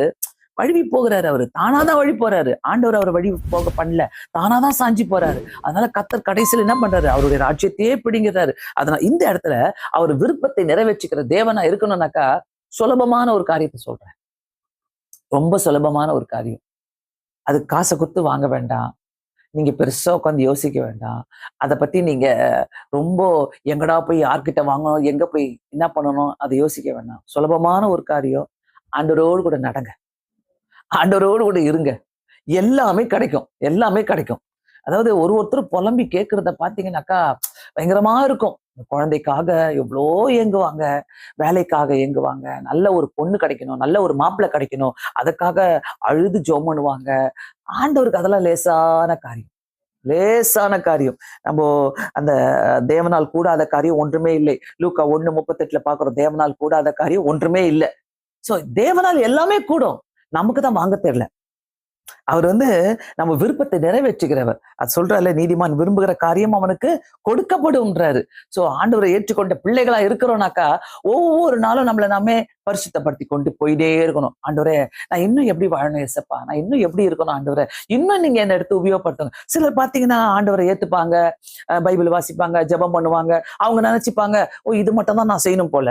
[SPEAKER 1] வழி போகிறாரு. அவரு தானாதான் வழி போறாரு. ஆண்டவர் அவரை வழி போக பண்ணல, தானாதான் சாஞ்சி போறாரு. அதனால கர்த்தர் கடைசியில் என்ன பண்றாரு, அவருடைய ராஜ்யத்தையே பிடிங்கிறாரு. அதனால இந்த இடத்துல அவர் விருப்பத்தை நிறைவேற்றிக்கிற தேவனா இருக்கணும்னாக்கா சுலபமான ஒரு காரியத்தை சொல்றேன். ரொம்ப சுலபமான ஒரு காரியம். அது காசை கொடுத்து வாங்க வேண்டாம், நீங்க பெருசா உட்காந்து யோசிக்க வேண்டாம். அதை பத்தி நீங்க ரொம்ப எங்கடா போய் யார்கிட்ட வாங்கணும், எங்க போய் என்ன பண்ணணும், அதை யோசிக்க வேண்டாம். சுலபமான ஒரு காரியம். ஆண்டவரோடு கூட நடங்க, ஆண்டவரோடு கூட இருங்க, எல்லாமே கிடைக்கும், எல்லாமே கிடைக்கும். அதாவது ஒருத்தர் புலம்பி கேட்கறத பாத்தீங்கன்னாக்கா பயங்கரமா இருக்கும். குழந்தைக்காக எவ்வளோ ஏங்குவாங்க, வேலைக்காக ஏங்குவாங்க, நல்ல ஒரு பொண்ணு கிடைக்கணும், நல்ல ஒரு மாப்பிள்ளை கிடைக்கணும், அதுக்காக அழுது ஜெபம் பண்ணுவாங்க. ஆண்டவருக்கு அதெல்லாம் லேசான காரியம், லேசான காரியம். நம்ம அந்த தேவனால் கூடாத காரியம் ஒன்றுமே இல்லை. லூக்கா 1:38 பாக்குறோம், தேவனால் கூடாத காரியம் ஒன்றுமே இல்லை. சோ தேவனால் எல்லாமே கூடும், நமக்கு தான் வாங்க தெரியல. அவர் வந்து நம்ம விருப்பத்தை நிறைவேற்றுகிறவர். அது சொல்றாருல, நீதிமான் விரும்புகிற காரியம் அவனுக்கு கொடுக்கப்படும்ன்றாரு. சோ ஆண்டவரை ஏற்றுக்கொண்ட பிள்ளைகளா இருக்கிறோம்னாக்கா ஒவ்வொரு நாளும் நம்மளை நாமே பரிசுத்தப்படுத்தி கொண்டு போயிட்டே இருக்கணும். ஆண்டவரே, நான் இன்னும் எப்படி வாழணும் ஏசப்பா, நான் இன்னும் எப்படி இருக்கணும் ஆண்டவரே, இன்னும் நீங்க என்னை எடுத்து உபயோகப்படுத்துங்க. சிலர் பாத்தீங்கன்னா ஆண்டவரை ஏத்துப்பாங்க, பைபிள் வாசிப்பாங்க, ஜெபம் பண்ணுவாங்க. அவங்க நினைச்சுப்பாங்க, ஓ இது மட்டும் தான் நான் செய்யணும் போல,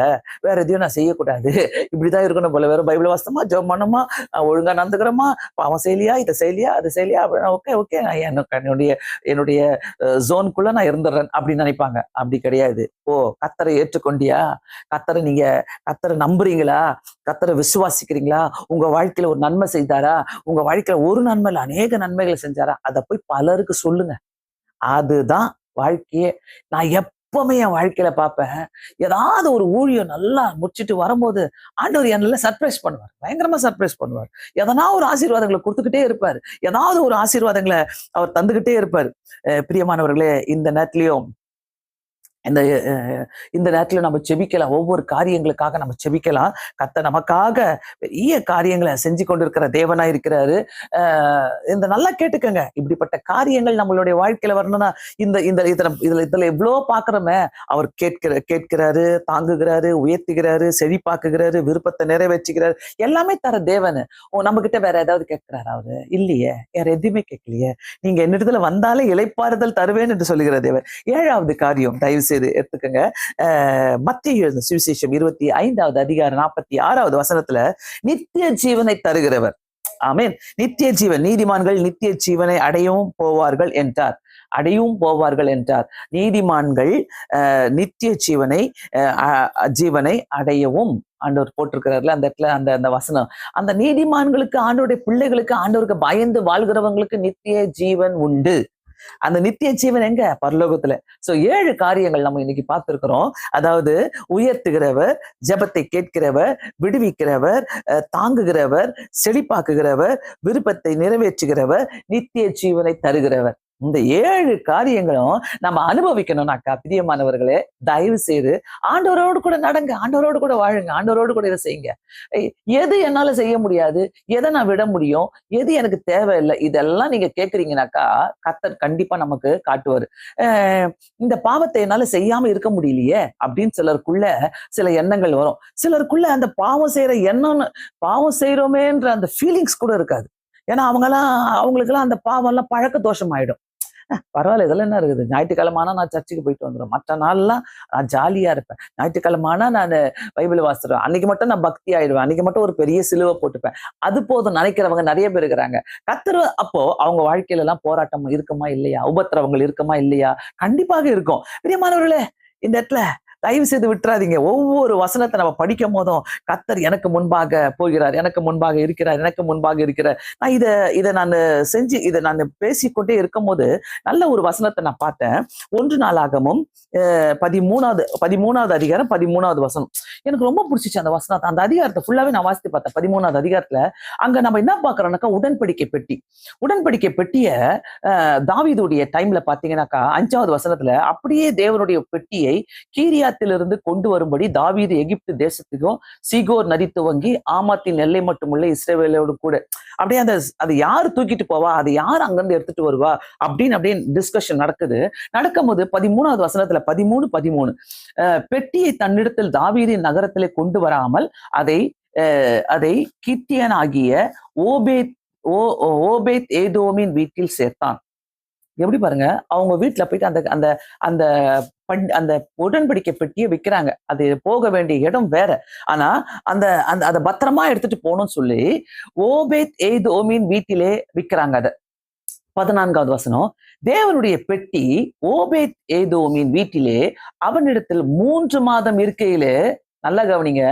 [SPEAKER 1] வேற எதையும் நான் செய்யக்கூடாது, இப்படிதான் இருக்கணும் போல, வெறும் பைபிள் வாசமா ஜெபம் பண்ணுமா, ஒழுங்கா நடந்துக்கிறோமா, அவன் செய்யலையா, இதை செய்யலையா, அது செய்யலையா, ஓகே ஓகே, நான் என்னுடைய என்னுடைய ஜோனுக்குள்ள நான் இருந்துடுறேன் அப்படின்னு நினைப்பாங்க. அப்படி கிடையாது. ஓ கர்த்தரை ஏற்றுக்கொண்டியா, கர்த்தரை நம்புறீங்களா, கர்த்தரை விசுவாசிக்கிறீங்களா, உங்க வாழ்க்கையில ஒரு நன்மை செய்தாரா, உங்க வாழ்க்கையில ஒரு நன்மை இல்ல அநேக நன்மைகளை செஞ்சாரா, அதை போய் பலருக்கு சொல்லுங்க. அதுதான் வாழ்க்கையே. நான் எப்பவுமே என் வாழ்க்கையில பார்ப்பேன், ஏதாவது ஒரு ஊழியம் நல்லா முடிச்சிட்டு வரும்போது ஆண்டவர் என்னெல்லாம் சர்ப்ரைஸ் பண்ணுவார், பயங்கரமா சர்ப்ரைஸ் பண்ணுவார். எதனா ஒரு ஆசீர்வாதங்களை கொடுத்துக்கிட்டே இருப்பாரு, ஏதாவது ஒரு ஆசீர்வாதங்களை அவர் தந்துகிட்டே இருப்பாரு. பிரியமானவர்களே, இந்த நேரத்திலையும் இந்த இந்த நேரத்துல நம்ம செபிக்கலாம், ஒவ்வொரு காரியங்களுக்காக நம்ம செபிக்கலாம். கர்த்தர் நமக்காக பெரிய காரியங்களை செஞ்சு கொண்டிருக்கிற தேவனா இருக்கிறாரு. இந்த நல்லா கேட்டுக்கங்க, இப்படிப்பட்ட காரியங்கள் நம்மளுடைய வாழ்க்கையில வரணும்னா இந்த இந்த இதுல எவ்வளோ பாக்குறோமே, அவர் கேட்கிறாரு, தாங்குகிறாரு, உயர்த்துகிறாரு, செழிப்பாக்குகிறாரு, விருப்பத்தை நிறைவேற்றுகிறாரு, எல்லாமே தர தேவனு. நம்ம கிட்ட வேற ஏதாவது கேட்கிறாரு அவரு? இல்லையே, வேற எதுவுமே கேட்கலையே. நீங்க என்னிடத்துல வந்தாலே இளைப்பாறுதல் தருவேன் என்று சொல்லுகிற தேவன். 7வது காரியம், தயவு செய்து எடுத்துக்கங்க. மத்தேயு எழுதின சுவிசேஷம் 25வது அதிகாரம் 46வது வசனத்துல நித்திய ஜீவனை தருகிறவர். ஆமென். நித்திய ஜீவன், நீதிமான்கள் நித்திய ஜீவனை அடையவும் போவார்கள் என்றார். நீதிமான்கள் நித்திய ஜீவனை அடையவும் ஆண்டவர் போட்டிருக்கிறார்ல அந்த இடத்துல, அந்த வசனம், அந்த நீதிமான்களுக்கு, ஆண்டவருடைய பிள்ளைகளுக்கு, ஆண்டவருக்கு பயந்து வாழ்கிறவங்களுக்கு நித்திய ஜீவன் உண்டு. அந்த நித்திய ஜீவன் எங்க? பரலோகத்துல. சோ 7 காரியங்கள் நம்ம இன்னைக்கு பார்த்திருக்கிறோம். அதாவது உயர்த்துகிறவர், ஜெபத்தை கேட்கிறவர், விடுவிக்கிறவர், தாங்குகிறவர், செழிப்பாக்குகிறவர், விருப்பத்தை நிறைவேற்றுகிறவர், நித்திய ஜீவனை தருகிறவர். இந்த 7 காரியங்களும் நம்ம அனுபவிக்கணும்னாக்கா, பிரியமானவர்களே, தயவு செய்து ஆண்டவரோடு கூட நடங்க, ஆண்டவரோடு கூட வாழுங்க, ஆண்டவரோடு கூட இதை செய்யுங்க. எது என்னால செய்ய முடியாது, எதை நான் விட முடியும், எது எனக்கு தேவையில்லை, இதெல்லாம் நீங்க கேட்கறீங்கனாக்கா கர்த்தர் கண்டிப்பா நமக்கு காட்டுவாரு. இந்த பாவத்தை என்னால செய்யாம இருக்க முடியலையே அப்படின்னு சிலருக்குள்ள சில எண்ணங்கள் வரும். சிலருக்குள்ள அந்த பாவம் செய்யற எண்ணம்னு, பாவம் செய்யறோமேன்ற அந்த ஃபீலிங்ஸ் கூட இருக்காது. ஏன்னா அவங்களுக்கெல்லாம் அந்த பாவம் எல்லாம் பழக்க தோஷம் ஆயிடும். பரவாயில்ல, இதெல்லாம் என்ன இருக்குது, ஞாயிற்றுக்கிழமை ஆனா நான் சர்ச்சுக்கு போயிட்டு வந்துடும், மற்ற நாள்லாம் நான் ஜாலியா இருப்பேன், ஞாயிற்றுக்கிழமை ஆனா நான் பைபிள் வாசிடுவேன், அன்னைக்கு மட்டும் நான் பக்தி ஆயிடுவேன், அன்னைக்கு மட்டும் ஒரு பெரிய சிலுவை போட்டுப்பேன், அது போதும் நினைக்கிறவங்க நிறைய பேர் இருக்கிறாங்க. கர்த்தர் அப்போ அவங்க வாழ்க்கையில எல்லாம் போராட்டம் இருக்குமா இல்லையா, உபத்திரவங்கள் இருக்குமா இல்லையா? கண்டிப்பாக இருக்கும். பிரியமானவர்களே, இந்த இடத்துல தயவு செய்து விட்டுறாதீங்க. ஒவ்வொரு வசனத்தை நம்ம படிக்கும் போதும் கர்த்தர் எனக்கு முன்பாக போகிறார், எனக்கு முன்பாக இருக்கிறார், எனக்கு முன்பாக இருக்கிறார். நான் இதை நான் பேசிக்கொண்டே இருக்கும் போது நல்ல ஒரு வசனத்தை நான் பார்த்தேன். 1 நாளாகமும் 13வது அதிகாரம் 13வது வசனம். எனக்கு ரொம்ப பிடிச்சிச்சு அந்த வசனத்தை. அந்த அதிகாரத்தை ஃபுல்லாவே நான் வாசித்து பார்த்தேன். 13வது அதிகாரத்துல அங்க நம்ம என்ன பாக்குறோம்னாக்கா, உடன்படிக்கை பெட்டிய தாவீதுடைய டைம்ல பாத்தீங்கன்னாக்கா 5வது வசனத்துல அப்படியே தேவனுடைய பெட்டியை கீரியாத்திலிருந்து கொண்டு வரும்படி தாவீது எகிப்து தேசத்துக்கும் சீகோர் நதி துவங்கி ஆமாத்தின் எல்லை மட்டுமுள்ள இஸ்ரவேலோடு கூட, அப்படியே அதை யாரு தூக்கிட்டு போவா, அதை யார் அங்கிருந்து எடுத்துட்டு வருவா அப்படின்னு அப்படியே டிஸ்கஷன் நடக்கும்போது 13வது வசனத்துல 13 பெட்டியை தன்னிடத்தில் தாவீதின் நகரத்திலே கொண்டு வராமல் அதை கித்தியனாகிய ஓபேத் ஏதோமின் வீட்டில் சேர்த்தான். எப்படி பாருங்க, அவங்க வீட்டுல போயிட்டு அந்த அந்த அந்த அந்த உடன்படிக்கை பெட்டியை வைக்கிறாங்க. அது போக வேண்டிய இடம் வேற, ஆனா அதை பத்திரமா எடுத்துட்டு போகணும்னு சொல்லி ஓபேத் ஏதோமின் வீட்டிலே விற்கிறாங்க. அதை 14வது வசனம், தேவனுடைய பெட்டி ஓபேத் ஏதோமின் வீட்டிலே அவனிடத்தில் 3 மாதம் இருக்கையிலே, நல்லா கவனிங்க,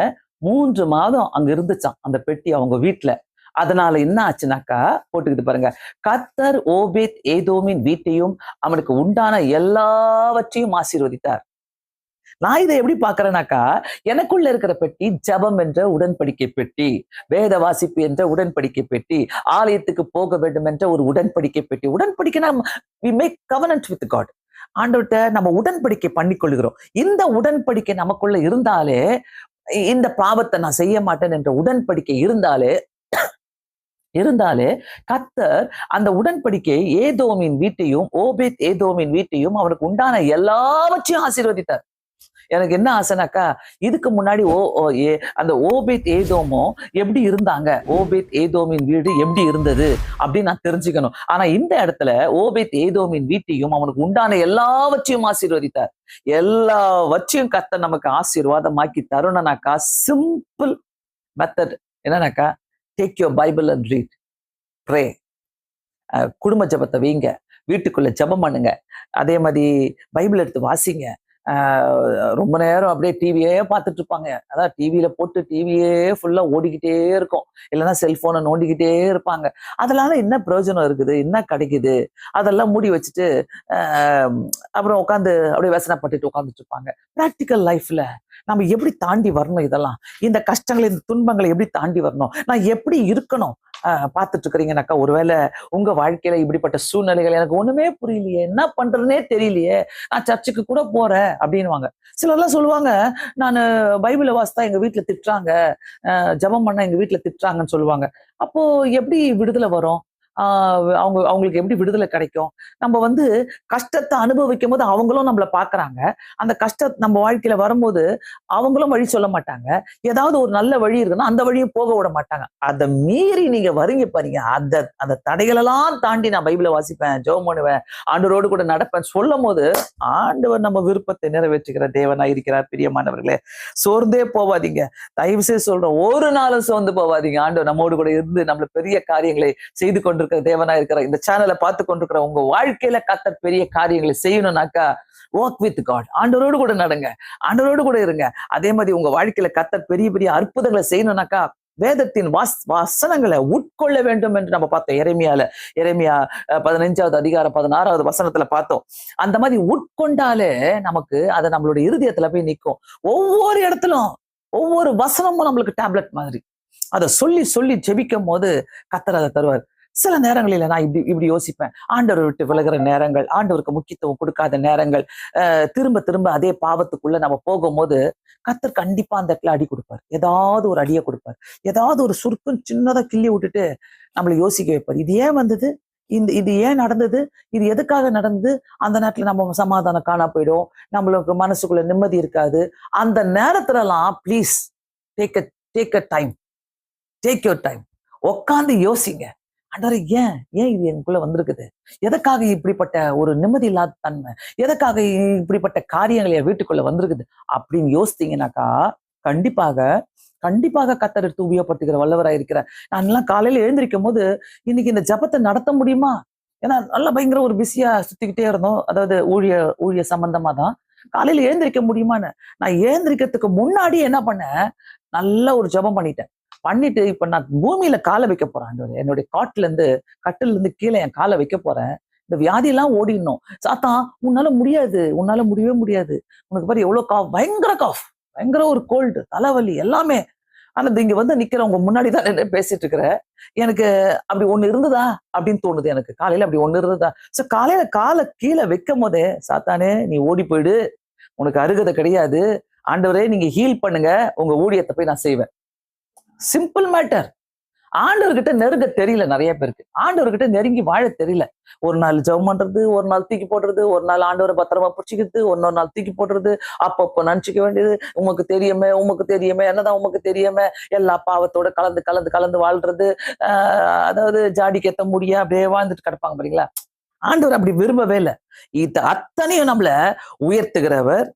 [SPEAKER 1] 3 மாதம் அங்க இருந்துச்சான் அந்த பெட்டி அவங்க வீட்டுல. அதனால என்ன ஆச்சுனாக்கா, போட்டுக்கிட்டு பாருங்க, கர்த்தர் ஓபேத் ஏதோமின் வீட்டையும் அவனுக்கு உண்டான எல்லாவற்றையும் ஆசீர்வதித்தார். நான் இதை எப்படி பாக்குறேனாக்கா, எனக்குள்ள இருக்கிற பெட்டி ஜெபம் என்ற உடன்படிக்கை பெட்டி, வேத வாசிப்பு என்ற உடன்படிக்கை பெட்டி, ஆலயத்துக்கு போக வேண்டும் என்ற ஒரு உடன்படிக்கை பெட்டி. உடன்படிக்கைனா we make covenant with God. ஆண்டவர்கிட்ட நம்ம உடன்படிக்கை பண்ணிக்கொள்கிறோம். இந்த உடன்படிக்கை நமக்குள்ள இருந்தாலே, இந்த பாவத்தை நான் செய்ய மாட்டேன் என்ற உடன்படிக்கை இருந்தாலே கர்த்தர் அந்த உடன்படிக்கை ஏதோமின் வீட்டையும் ஓபேத் ஏதோமின் வீட்டையும் அவனுக்கு உண்டான எல்லாவற்றையும் ஆசீர்வதித்தார். எனக்கு என்ன ஆசைனாக்கா, இதுக்கு முன்னாடி அந்த ஓபேத் ஏதோமோ எப்படி இருந்தாங்க, ஓபேத் ஏதோமின் வீடு எப்படி இருந்தது அப்படின்னு நான் தெரிஞ்சுக்கணும். ஆனா இந்த இடத்துல ஓபேத் ஏதோமின் வீட்டையும் அவனுக்கு உண்டான எல்லாவற்றையும் ஆசீர்வதித்தார். எல்லாவற்றையும் கர்த்தர் நமக்கு ஆசீர்வாதமாக்கி தருணனாக்கா, சிம்பிள் மெத்தட் என்னன்னாக்கா, take your Bible and read, pray. குடும்ப ஜெபத்தை வைங்க, வீட்டுக்குள்ள ஜெபம் பண்ணுங்க. அதே மாதிரி பைபிள் எடுத்து வாசிங்க. ரொம்ப நேரம் அப்படியே டிவியே பார்த்துட்டு இருப்பாங்க. அதான் டிவியில போட்டு டிவியே ஃபுல்லா ஓடிக்கிட்டே இருக்கும். இல்லைன்னா செல்போனை நோண்டிக்கிட்டே இருப்பாங்க. அதனால என்ன பிரயோஜனம் இருக்குது, என்ன கிடைக்குது? அதெல்லாம் மூடி வச்சுட்டு அப்புறம் உட்காந்து அப்படியே வேசனப்பட்டுட்டு உட்காந்துட்டு இருப்பாங்க. ப்ராக்டிக்கல் லைஃப்ல நம்ம எப்படி தாண்டி வரணும்? இதெல்லாம் இந்த கஷ்டங்களை, இந்த துன்பங்களை எப்படி தாண்டி வரணும்? நான் எப்படி இருக்கணும்? பார்த்துட்டு இருக்கிறீங்கன்னாக்கா, ஒருவேளை உங்க வாழ்க்கையில இப்படிப்பட்ட சூழ்நிலைகள் எனக்கு ஒண்ணுமே புரியலையே, என்ன பண்றதுனே தெரியலையே, நான் சர்ச்சுக்கு கூட போறேன் அப்படின்னுவாங்க. சிலர்லாம் சொல்லுவாங்க, நான் பைபிளை வாசித்தா எங்க வீட்டுல திட்டுறாங்க, ஜெபம் பண்ணா எங்க வீட்டுல திட்டுறாங்கன்னு சொல்லுவாங்க. அப்போ எப்படி விடுதலை வரும்? அவங்களுக்கு எப்படி விடுதலை கிடைக்கும்? நம்ம கஷ்டத்தை அனுபவிக்கும் போது அவங்களும் நம்மள பாக்குறாங்க. அந்த கஷ்டம் நம்ம வாழ்க்கையில வரும்போது அவங்களும் வழி சொல்ல மாட்டாங்க. ஏதாவது ஒரு நல்ல வழி இருக்குன்னா அந்த வழியும் போக விட மாட்டாங்க. அதை மீறி நீங்க வரீங்க பாருங்க, அந்த அந்த தடைகளெல்லாம் தாண்டி நான் பைபிளை வாசிப்பேன், ஜெபம் பண்ணுவேன், ஆண்டவரோடு கூட நடப்பேன் சொல்லும் போது ஆண்டவர் நம்ம விருப்பத்தை நிறைவேற்றுகிற தேவனா இருக்கிறார். பிரியமானவர்களே, சோர்ந்தே போவாதீங்க. தயவு செய்து சொல்றோம், ஒரு நாளும் சோர்ந்து போவாதீங்க. ஆண்டவர் நம்மோடு கூட இருந்து நம்மள பெரிய காரியங்களை செய்து கொண்டிருக்கிற தேவனா இருக்கிற இந்த சேனலை பார்த்து கொண்டிருக்கிற உங்க வாழ்க்கையில கர்த்தர் பெரிய காரியங்களை செய்யணும்னாக்கா, வாக் வித் காட், ஆண்டவரோடு கூட நடங்க, ஆண்டவரோடு கூட இருங்க. அதே மாதிரி உங்க வாழ்க்கையில கர்த்தர் பெரிய பெரிய அற்புதங்களை செய்யணும்னாக்கா, வேதத்தின் வசனங்களை உட்கொள்ள வேண்டும் என்று நம்ம பார்த்தோம். எரேமியா 15வது அதிகாரம் 16வது வசனத்துல பார்த்தோம். அந்த மாதிரி உட்கொண்டாலே நமக்கு அதை நம்மளுடைய இருதயத்துல போய் நிற்கும். ஒவ்வொரு இடத்திலும் ஒவ்வொரு வசனமும் நம்மளுக்கு டேப்லெட் மாதிரி. அதை சொல்லி சொல்லி ஜெபிக்கும் போது கர்த்தர் அதை தருவார். சில நேரங்களில நான் இப்படி யோசிப்பேன், ஆண்டவரை விட்டு விலகிற நேரங்கள், ஆண்டவருக்கு முக்கியத்துவம் கொடுக்காத நேரங்கள், திரும்ப திரும்ப அதே பாவத்துக்குள்ள நம்ம போகும்போது கர்த்தர் கண்டிப்பா அந்த இடத்துல அடி கொடுப்பார். ஏதாவது ஒரு அடியை கொடுப்பார். ஏதாவது ஒரு சுருக்கம் சின்னதா கிள்ளி விட்டுட்டு நம்மளை யோசிக்க வைப்பார். இது ஏன் வந்தது, இது ஏன் நடந்தது, இது எதுக்காக நடந்தது? அந்த நேரத்துல நம்ம சமாதானம் காணா போயிடும், நம்மளுக்கு மனசுக்குள்ள நிம்மதி இருக்காது. அந்த நேரத்துலலாம் please take a time, take your time. உட்காந்து யோசிங்க, ஆண்டவரே ஏன் இது எனக்குள்ள வந்திருக்குது? எதற்காக இப்படிப்பட்ட ஒரு நிம்மதி இல்லாத தன்மை, எதற்காக இப்படிப்பட்ட காரியங்கள் என் வீட்டுக்குள்ள வந்திருக்குது அப்படின்னு யோசித்தீங்கன்னாக்கா, கண்டிப்பாக கர்த்தர் எடுத்து உபயோகப்படுத்துகிற வல்லவராக இருக்கிறார். நான் எல்லாம் காலையில எழுந்திருக்கும் போது இன்னைக்கு இந்த ஜெபத்தை நடத்த முடியுமா? ஏன்னா நல்லா பயங்கர ஒரு பிஸியா சுத்திக்கிட்டே இருந்தோம். அதாவது ஊழிய சம்பந்தமா தான். காலையில எழுந்திருக்க முடியுமான்னு நான் எழுந்திருக்கிறதுக்கு முன்னாடி என்ன பண்ணேன், நல்ல ஒரு ஜெபம் பண்ணிட்டு இப்ப நான் பூமியில காலை வைக்க போறேன். என்னுடைய கட்டில இருந்து கீழே என் காலை வைக்க போறேன். இந்த வியாதி எல்லாம் ஓடிடணும். சாத்தான், உன்னால முடியவே முடியாது. உனக்கு பாரு எவ்வளவு பயங்கர ஒரு கோல்டு, தலைவலி எல்லாமே. ஆனா இங்க நிக்கிறவங்க முன்னாடிதான் என்ன பேசிட்டு இருக்கிற. எனக்கு அப்படி ஒண்ணு இருந்ததா அப்படின்னு தோணுது. எனக்கு காலையில அப்படி ஒண்ணு இருந்ததா. சோ காலையில காலை கீழே வைக்கும் போதே, சாத்தானே நீ ஓடி போயிடு, உனக்கு அருகதை கிடையாது, ஆண்டவரே நீங்க ஹீல் பண்ணுங்க, உங்க ஊழியத்தை போய் நான் செய்வேன். Simple matter. ஆண்டவர்கிட்ட நெருங்க தெரியல நிறைய பேருக்கு. ஆண்டவர்கிட்ட நெருங்கி வாழ தெரியல. ஒரு நாள் ஜெபம் பண்றது, ஒரு நாள் தூக்கி போடுறது, ஒரு நாள் ஆண்டவரை பத்திரமா பிடிச்சிக்கிறது, இன்னொரு நாள் தூக்கி போடுறது, அப்பப்போ நினைச்சுக்க வேண்டியது, உமக்கு தெரியுமே என்னதான் உமக்கு தெரியுமே, எல்லா பாவத்தோட கலந்து வாழ்றது. அதாவது ஜாடிக்கு ஏத்த முடிய அப்படியே வாழ்ந்துட்டு கிடப்பாங்க பாருங்களா. ஆண்டவர் அப்படி விரும்பவே இல்லை. இது அத்தனையும் நம்மள உயர்த்துகிறவர்,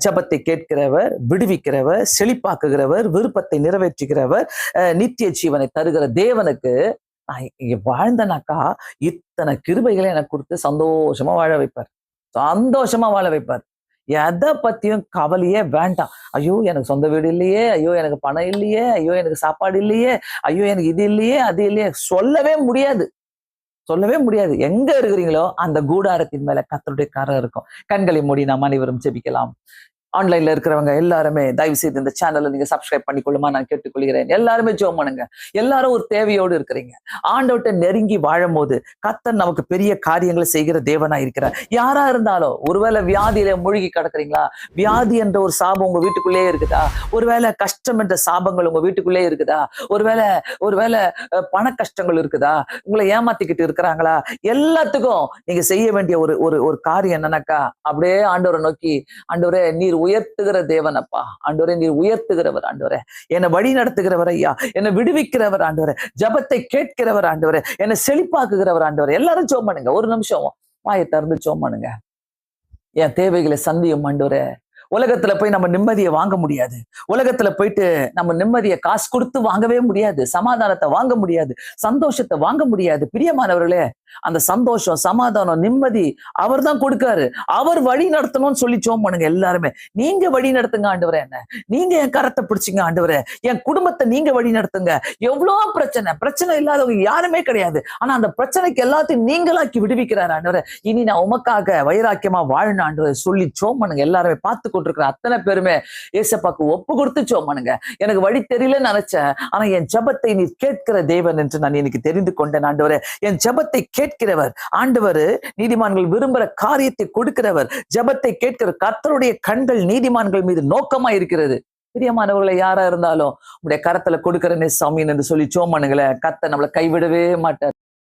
[SPEAKER 1] ஜெபத்தை கேட்கிறவர், விடுவிக்கிறவர், செழிப்பாக்குகிறவர், விருப்பத்தை நிறைவேற்றுகிறவர், நித்திய ஜீவனை தருகிற தேவனுக்கு நான் இங்க வாழ்ந்தனாக்கா இத்தனை கிருபைகளை எனக்கு கொடுத்து சந்தோஷமா வாழ வைப்பார். எதை பத்தியும் கவலையே வேண்டாம். ஐயோ எனக்கு சொந்த வீடு இல்லையே, ஐயோ எனக்கு பணம் இல்லையே, ஐயோ எனக்கு சாப்பாடு இல்லையே, ஐயோ எனக்கு இது இல்லையே அது இல்லையே, சொல்லவே முடியாது. எங்க இருக்கிறீங்களோ அந்த கூடாரத்தின் மேல கர்த்தருடைய கரம் இருக்கும். கண்களை மூடி நாம் அனைவரும் ஜெபிக்கலாம். ஆன்லைன்ல இருக்கிறவங்க எல்லாருமே தயவு செய்து இந்த சேனலை நீங்க சப்ஸ்கிரைப் பண்ணிக்கொள்ளுமா நான் கேட்டுக்கொள்கிறேன். எல்லாருமே ஜெபம் பண்ணுங்க. எல்லாரும் ஒரு தேவையோடு இருக்கிறீங்க. ஆண்டவர்கிட்ட நெருங்கி வாழும் போது கர்த்தர் நமக்கு பெரிய காரியங்களை செய்கிற தேவனா இருக்கிறார். யாரா இருந்தாலும், ஒருவேளை வியாதியில மூழ்கி கிடக்குறீங்களா, வியாதி என்ற ஒரு சாபம் உங்க வீட்டுக்குள்ளே இருக்குதா, ஒருவேளை கஷ்டம் என்ற சாபங்கள் உங்க வீட்டுக்குள்ளே இருக்குதா, ஒருவேளை பண கஷ்டங்கள் இருக்குதா, உங்களை ஏமாத்திக்கிட்டு இருக்கிறாங்களா, எல்லாத்துக்கும் நீங்க செய்ய வேண்டிய ஒரு காரியம் என்னன்னாக்கா, அப்படியே ஆண்டவரை நோக்கி, ஆண்டவரே நீர் நீர் உயர்த்துகிற தேவன் அப்பா. ஆண்டவரே, நீர் உயர்த்துகிறவர் ஆண்டவரே. என்னை வழி நடத்துகிறவர் ஐயா. என்னை விடுவிக்கிறவர் ஆண்டவரே. ஜெபத்தை கேட்கிறவர் ஆண்டவரே. என்னை செழிப்பாக்குகிறவர் ஆண்டவரே. எல்லாரும் ஜெபம் பண்ணுங்க. ஒரு நிமிஷம் வாயை திறந்து ஜெபம் பண்ணுங்க. என் தேவைகளை சந்தியும் ஆண்டவரே. உலகத்துல போய் நம்ம நிம்மதியை வாங்க முடியாது. உலகத்துல போயிட்டு நம்ம நிம்மதியை காசு கொடுத்து வாங்கவே முடியாது. சமாதானத்தை வாங்க முடியாது. சந்தோஷத்தை வாங்க முடியாது. பிரியமானவர்களே, அந்த சந்தோஷம், சமாதானம், நிம்மதி அவர் தான் கொடுக்காரு. அவர் வழி நடத்தணும்னு சொல்லி ஜெபம் பண்ணுங்க எல்லாருமே. நீங்க வழி நடத்துங்க ஆண்டவரே. என்ன நீங்க என் கரத்தை பிடிச்சிங்க ஆண்டவரே. என் குடும்பத்தை நீங்க வழி நடத்துங்க. எவ்வளவு பிரச்சனை இல்லாதவங்க யாருமே கிடையாது. ஆனா அந்த பிரச்சனைக்கு எல்லாத்தையும் நீங்களாக்கி விடுவிக்கிறாரு ஆண்டவரே. இனி நான் உமக்காக வைராக்கியமா வாழணும் ஆண்டவரே சொல்லி ஜெபம் பண்ணுங்க. எல்லாருமே பார்த்து கொண்டிருக்கிற அத்தனை பேருமே ஏசப்பாக்கு ஒப்பு கொடுத்து ஜெபம் பண்ணுங்க. எனக்கு வழி தெரியலன்னு நினைச்சேன், ஆனா என் ஜெபத்தை நீ கேட்கிற தேவன் என்று நான் இன்னைக்கு தெரிந்து கொண்டேன் ஆண்டவரே. என் ஜெபத்தை கேட்கிறவர் ஆண்டவர். நீதிமான்கள் விரும்புகிற காரியத்தை கொடுக்கிறவர். ஜெபத்தை கேட்கிற கர்த்தருடைய கண்கள் நீதிமான்கள் மீது நோக்கமா இருக்கிறது. பிரியமானவர்களை யாரா இருந்தாலும் உடைய கரத்துல கொடுக்கிறனே சாமி என்று சொல்லி ஜெபம் பண்ணுங்களேன். கர்த்தர் நம்மளை கைவிடவே மாட்டார்.